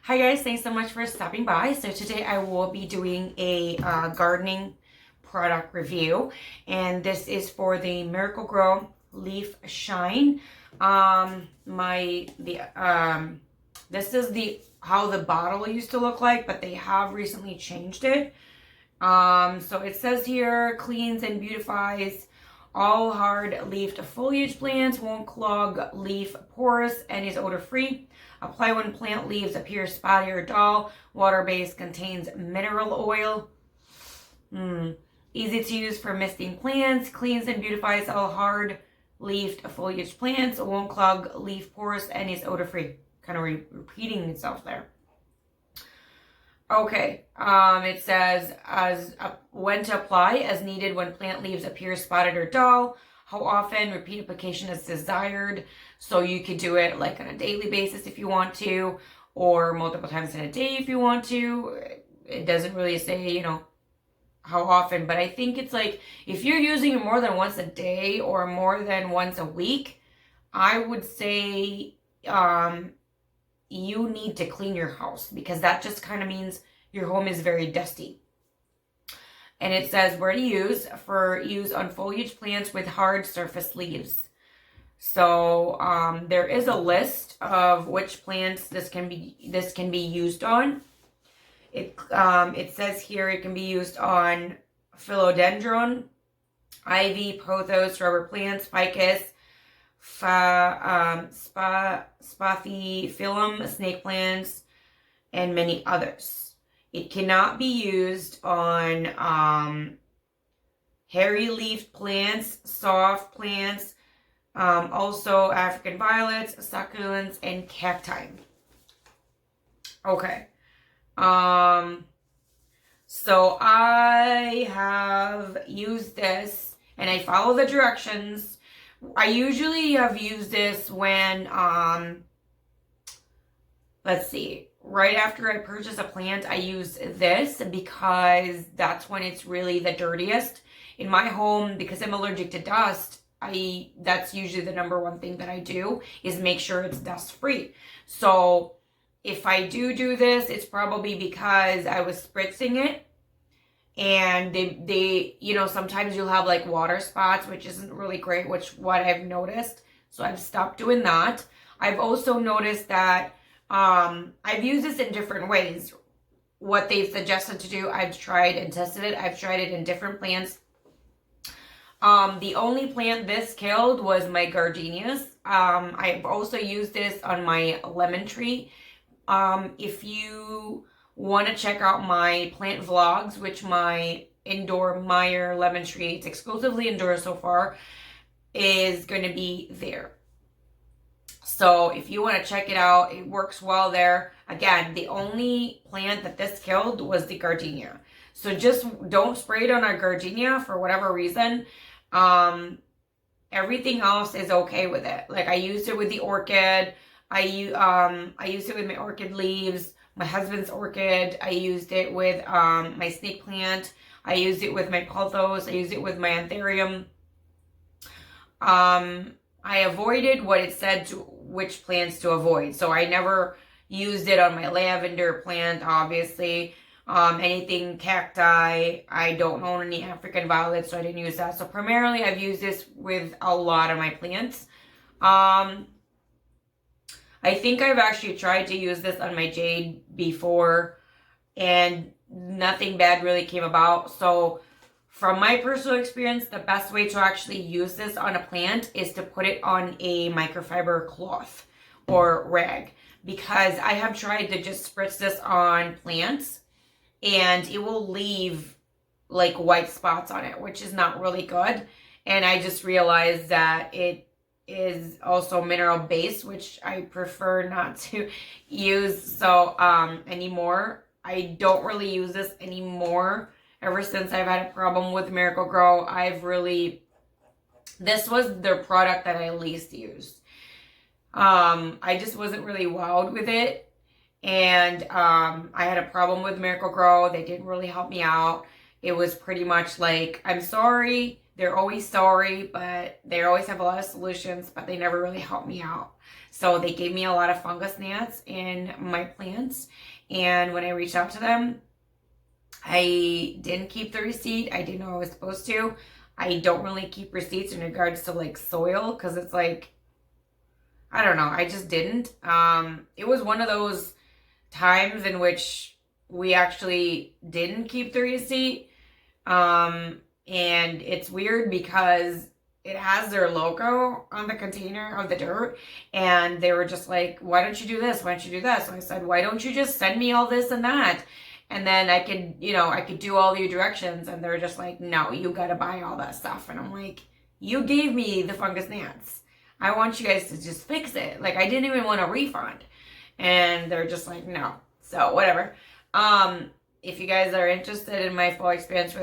Hi guys, thanks so much for stopping by. So today I will be doing a gardening product review, and this is for the Miracle-Gro Leaf Shine. This is how the bottle used to look like, but they have recently changed it. So it says here, cleans and beautifies all hard-leafed foliage plants, won't clog leaf pores, and is odor-free. Apply when plant leaves appear spotty or dull. Water-based, contains mineral oil. Easy to use for misting plants. Cleans and beautifies all hard-leafed foliage plants, won't clog leaf pores, and is odor-free. Kind of repeating itself there. Okay, it says when to apply, as needed when plant leaves appear spotted or dull. How often? Repeat application is desired. So you could do it like on a daily basis if you want to, or multiple times in a day if you want to. It doesn't really say, how often, but I think it's like if you're using it more than once a day or more than once a week, I would say you need to clean your house, because that just kind of means your home is very dusty. And it says where to use: for use on foliage plants with hard surface leaves. So there is a list of which plants this can be used on. It says here it can be used on Philodendron, ivy, pothos, rubber plants, ficus, spathiphyllum, snake plants, and many others. It cannot be used on hairy leaf plants, soft plants, also African violets, succulents, and cacti. Okay. So I have used this and I follow the directions. I usually have used this when, let's see, right after I purchase a plant, I use this because that's when it's really the dirtiest. In my home, because I'm allergic to dust, that's usually the number one thing that I do, is make sure it's dust free. So if I do this, it's probably because I was spritzing it. And they sometimes you'll have like water spots, which isn't really great, what I've noticed. So I've stopped doing that. I've also noticed that I've used this in different ways. What they've suggested to do, I've tried and tested it. I've tried it in different plants. The only plant this killed was my gardenias. I've also used this on my lemon tree. If you want to check out my plant vlogs, which my indoor Meyer lemon tree, it's exclusively indoor so far, is going to be there. So if you want to check it out, it works well there. Again, the only plant that this killed was the gardenia. So just don't spray it on our gardenia for whatever reason. Everything else is okay with it. Like I used it with the orchid. I used it with my orchid leaves, my husband's orchid. I used it with my snake plant. I used it with my pothos. I used it with my anthurium. I avoided what it said to which plants to avoid. So I never used it on my lavender plant, obviously. Anything cacti. I don't own any African violets, so I didn't use that. So primarily I've used this with a lot of my plants. I think I've actually tried to use this on my jade before, and nothing bad really came about. So from my personal experience, the best way to actually use this on a plant is to put it on a microfiber cloth or rag, because I have tried to just spritz this on plants and it will leave like white spots on it, which is not really good. And I just realized that it is also mineral based, which I prefer not to use anymore. I don't really use this anymore. Ever since I've had a problem with Miracle-Gro, this was their product that I least used. I just wasn't really wowed with it. And I had a problem with Miracle-Gro. They didn't really help me out. It was pretty much like, I'm sorry, They're always sorry, but they always have a lot of solutions, but they never really help me out. So they gave me a lot of fungus gnats in my plants. And when I reached out to them, I didn't keep the receipt. I didn't know I was supposed to. I don't really keep receipts in regards to like soil, because it's like, I don't know. I just didn't. It was one of those times in which we actually didn't keep the receipt. And it's weird because it has their logo on the container of the dirt, and they were just like, why don't you do this? Why don't you do this? And I said, why don't you just send me all this and that? And then I could, I could do all your directions. And they're just like, no, you got to buy all that stuff. And I'm like, you gave me the fungus gnats. I want you guys to just fix it. Like, I didn't even want a refund. And they're just like, no. So whatever. If you guys are interested in my full experience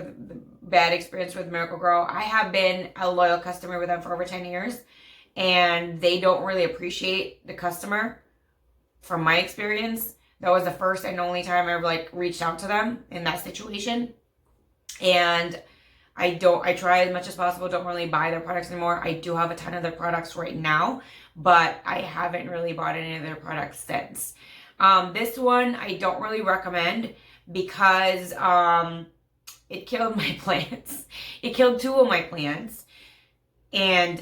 bad experience with Miraclegro, I have been a loyal customer with them for over 10 years. And they don't really appreciate the customer. From my experience, that was the first and only time I ever reached out to them in that situation. And I try as much as possible, don't really buy their products anymore. I do have a ton of their products right now, but I haven't really bought any of their products since. This one I don't really recommend because it killed my plants. It killed 2 of my plants. And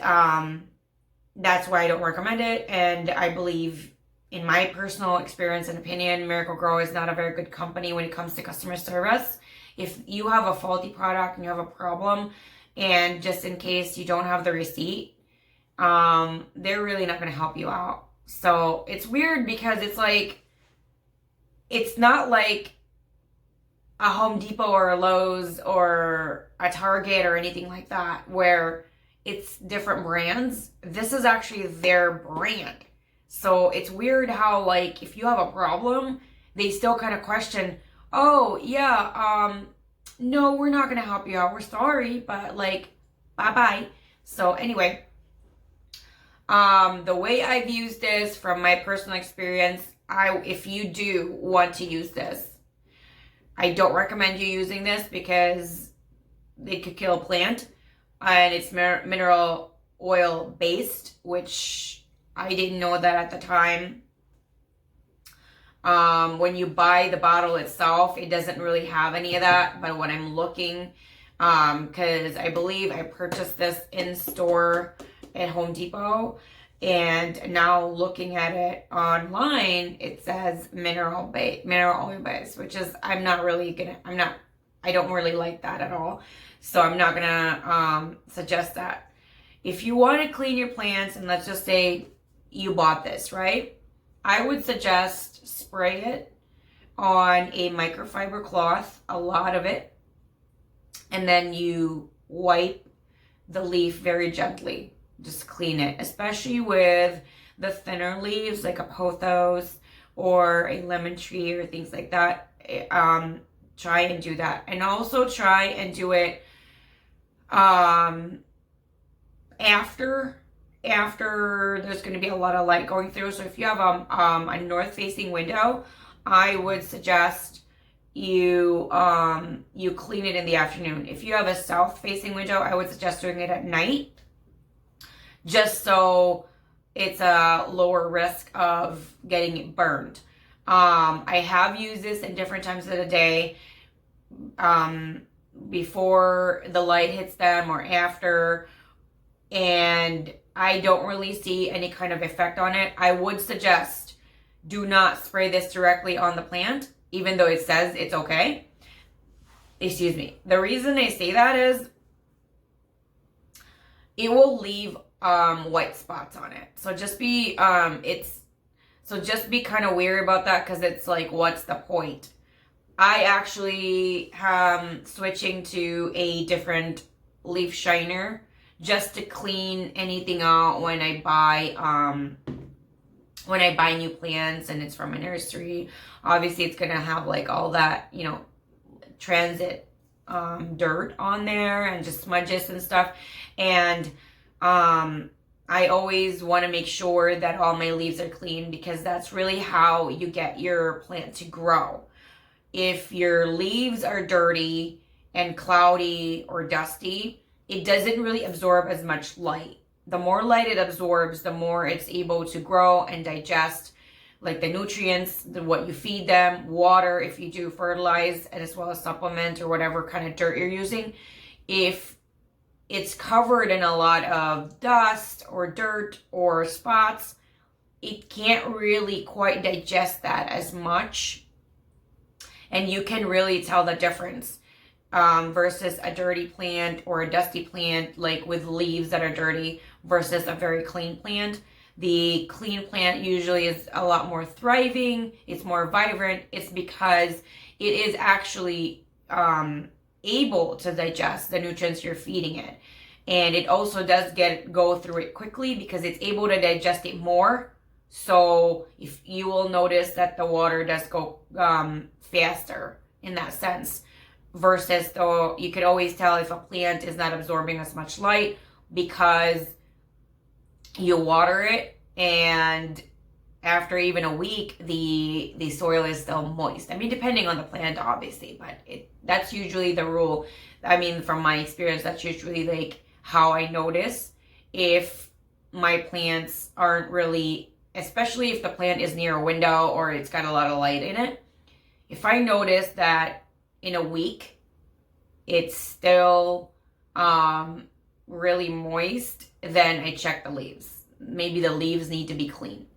that's why I don't recommend it. And I believe, in my personal experience and opinion, Miraclegro is not a very good company when it comes to customer service. If you have a faulty product and you have a problem, and just in case you don't have the receipt, they're really not going to help you out. So it's weird because it's like, it's not like a Home Depot or a Lowe's or a Target or anything like that where it's different brands. This is actually their brand. So it's weird how, if you have a problem, they still kind of question, oh, yeah, no, we're not going to help you out. We're sorry, but, bye-bye. So anyway, the way I've used this from my personal experience, if you do want to use this, I don't recommend you using this because it could kill a plant. And it's mineral oil based, which I didn't know that at the time. When you buy the bottle itself, it doesn't really have any of that. But when I'm looking, because I believe I purchased this in store at Home Depot, and now looking at it online, it says mineral oil base, which is I don't really like that at all. So I'm not gonna suggest that. If you want to clean your plants, and let's just say you bought this, right? I would suggest spray it on a microfiber cloth, a lot of it, and then you wipe the leaf very gently. Just clean it, especially with the thinner leaves like a pothos or a lemon tree or things like that. Try and do that. And also try and do it after there's going to be a lot of light going through. So if you have a north facing window, I would suggest you clean it in the afternoon. If you have a south facing window, I would suggest doing it at night, just so it's a lower risk of getting it burned. I have used this in different times of the day, before the light hits them or after, and I don't really see any kind of effect on it. I would suggest do not spray this directly on the plant, even though it says it's okay. Excuse me. The reason they say that is it will leave white spots on it. So just be just be kind of wary about that, because it's like, what's the point? I actually am switching to a different leaf shiner just to clean anything out when I buy new plants and it's from a nursery. Obviously it's gonna have all that, transit dirt on there and just smudges and stuff. And I always want to make sure that all my leaves are clean, because that's really how you get your plant to grow. If your leaves are dirty and cloudy or dusty, it doesn't really absorb as much light. The more light it absorbs, the more it's able to grow and digest, like the nutrients, what you feed them, water, if you do fertilize, and as well as supplement or whatever kind of dirt you're using. If it's covered in a lot of dust or dirt or spots, it can't really quite digest that as much. And you can really tell the difference versus a dirty plant or a dusty plant, like with leaves that are dirty, versus a very clean plant. The clean plant usually is a lot more thriving. It's more vibrant. It's because it is actually able to digest the nutrients you're feeding it. And it also does go through it quickly because it's able to digest it more. So if you will notice that the water does go faster in that sense, versus though you could always tell if a plant is not absorbing as much light because you water it and after even a week the soil is still moist. I mean, depending on the plant obviously, but that's usually the rule. I mean, from my experience, that's usually like how I notice if my plants aren't really, especially if the plant is near a window or it's got a lot of light in it. If I notice that in a week it's still really moist, then I check the leaves. Maybe the leaves need to be clean.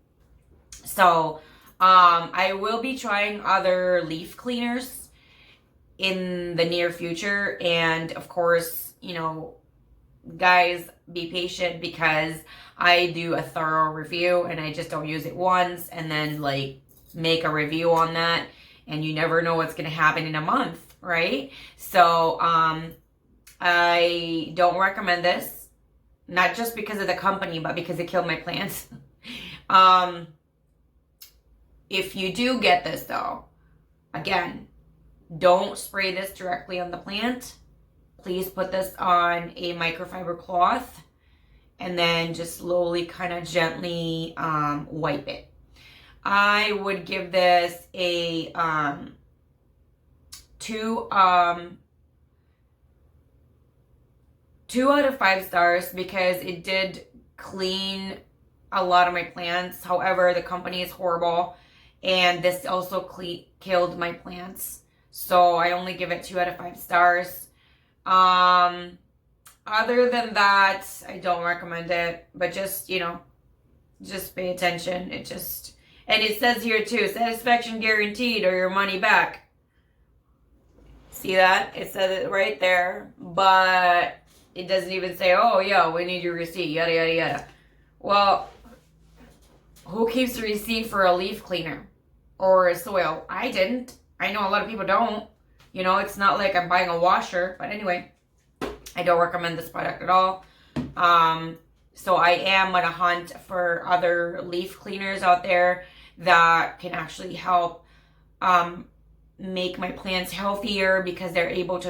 So I will be trying other leaf cleaners in the near future. And of course, you know, guys, be patient because I do a thorough review and I just don't use it once and then like make a review on that. And you never know what's going to happen in a month, right? So I don't recommend this, not just because of the company, but because it killed my plants. If you do get this though, again, don't spray this directly on the plant. Please put this on a microfiber cloth and then just slowly kind of gently wipe it. I would give this a 2 out of 5 stars because it did clean a lot of my plants. However, the company is horrible and this also killed my plants. So I only give it 2 out of 5 stars. Other than that, I don't recommend it, but just, you know, just pay attention. And it says here too, satisfaction guaranteed or your money back. See that? It says it right there, but it doesn't even say, oh yeah, we need your receipt, yada, yada, yada. Well, who keeps a receipt for a leaf cleaner or a soil? I didn't. I know a lot of people don't. You know, it's not like I'm buying a washer, but anyway, I don't recommend this product at all. So I am on a hunt for other leaf cleaners out there that can actually help make my plants healthier because they're able to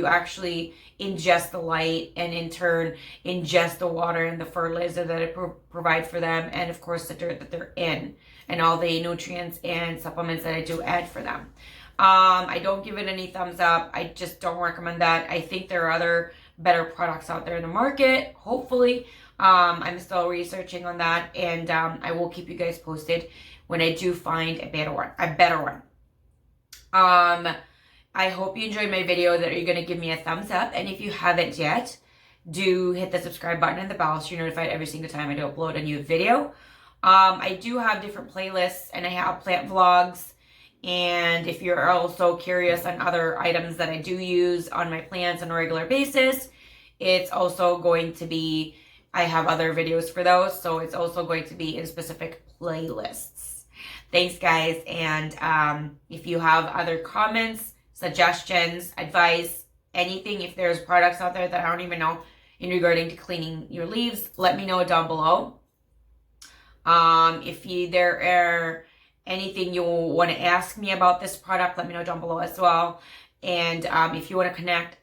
actually ingest the light and in turn ingest the water and the fertilizer that I provide for them, and of course the dirt that they're in and all the nutrients and supplements that I do add for them. I don't give it any thumbs up. I just don't recommend that. I think there are other better products out there in the market, hopefully. I'm still researching on that, and I will keep you guys posted when I do find a better one. I hope you enjoyed my video, that you're going to give me a thumbs up, and if you haven't yet, do hit the subscribe button and the bell so you're notified every single time I do upload a new video. I do have different playlists, and I have plant vlogs. And if you're also curious on other items that I do use on my plants on a regular basis, it's also going to be, I have other videos for those, so it's also going to be in specific playlists. Thanks, guys, and if you have other comments, suggestions, advice, anything, if there's products out there that I don't even know in regarding to cleaning your leaves, let me know down below. If there are anything you want to ask me about this product, let me know down below as well. And if you want to connect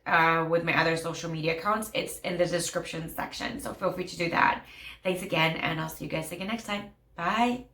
with my other social media accounts, it's in the description section. So feel free to do that. Thanks again, and I'll see you guys again next time. Bye.